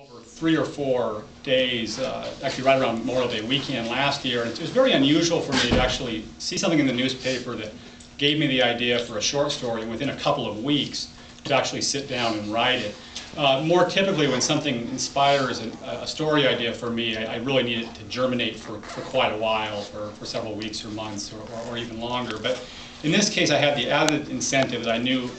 Over 3 or 4 days, actually right around Memorial Day weekend last year, and it was very unusual for me to actually see something in the newspaper that gave me the idea for a short story, and within a couple of weeks to actually sit down and write it. More typically, when something inspires a story idea for me, I really need it to germinate for quite a while, for several weeks or months or even longer. But in this case, I had the added incentive that I knew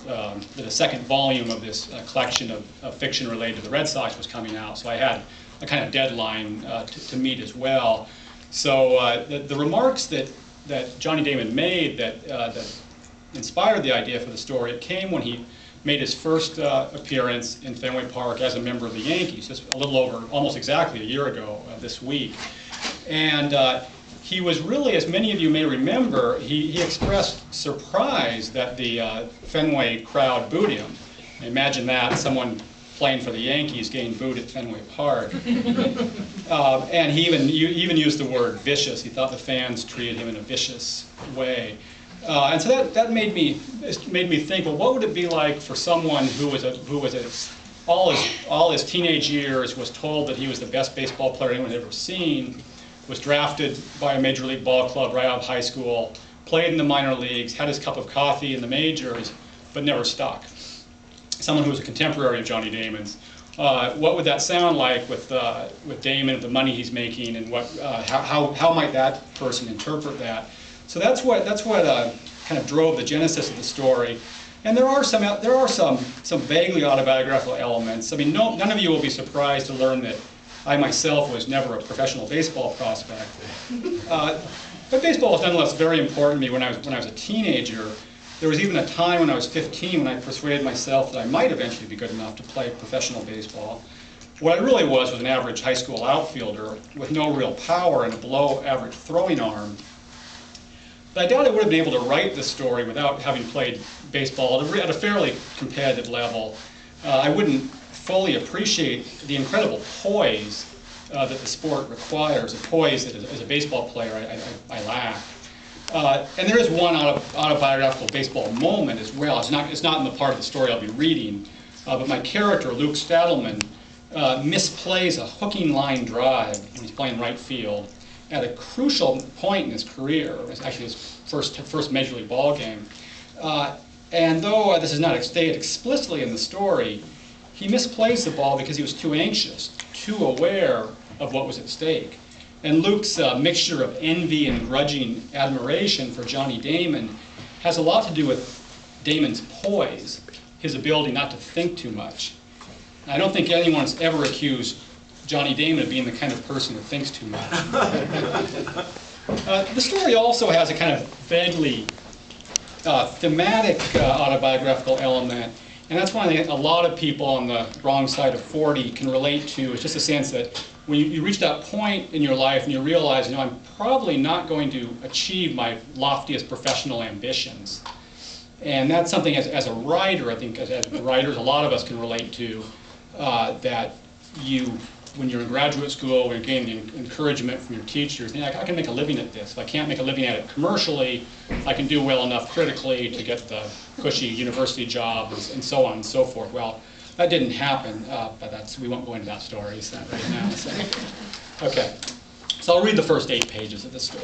that a second volume of this collection of fiction related to the Red Sox was coming out, so I had a kind of deadline to meet as well. So the remarks that Johnny Damon made that inspired the idea for the story, it came when he made his first appearance in Fenway Park as a member of the Yankees, just a little over, almost exactly a year ago this week. And he was really, as many of you may remember, he expressed surprise that the Fenway crowd booed him. Imagine that, someone playing for the Yankees getting booed at Fenway Park. And he even used the word vicious. He thought the fans treated him in a vicious way. And so that made me think, well, what would it be like for someone who was all his teenage years was told that he was the best baseball player anyone had ever seen, was drafted by a major league ball club right out of high school, played in the minor leagues, had his cup of coffee in the majors, but never stuck. Someone who was a contemporary of Johnny Damon's. What would that sound like with Damon, the money he's making, and how might that person interpret that? So that's what kind of drove the genesis of the story. And there are some vaguely autobiographical elements. I mean, none of you will be surprised to learn that I myself was never a professional baseball prospect. But baseball was nonetheless very important to me when I was a teenager. There was even a time when I was 15 when I persuaded myself that I might eventually be good enough to play professional baseball. What I really was an average high school outfielder with no real power and a below average throwing arm. But I doubt I would have been able to write this story without having played baseball at a fairly competitive level. I wouldn't fully appreciate the incredible poise that the sport requires, a poise that as a baseball player I lack. And there is one autobiographical baseball moment as well. It's not in the part of the story I'll be reading, but my character, Luke Stadelman, misplays a hooking line drive when he's playing right field at a crucial point in his career. It's actually his first Major League ball game. And though this is not stated explicitly in the story, he misplays the ball because he was too anxious, too aware of what was at stake. And Luke's mixture of envy and grudging admiration for Johnny Damon has a lot to do with Damon's poise, his ability not to think too much. I don't think anyone's ever accused Johnny Damon of being the kind of person who thinks too much. The story also has a kind of vaguely thematic autobiographical element, and that's one thing a lot of people on the wrong side of 40 can relate to. It's just a sense that when you reach that point in your life and you realize, I'm probably not going to achieve my loftiest professional ambitions. And that's something as a writer, I think as writers, a lot of us can relate to, that when you're in graduate school, when you're gaining the encouragement from your teachers, I can make a living at this. If I can't make a living at it commercially, I can do well enough critically to get the cushy university job, and so on and so forth. Well, that didn't happen, but we won't go into that story right now. So. Okay, so I'll read the first 8 pages of this story.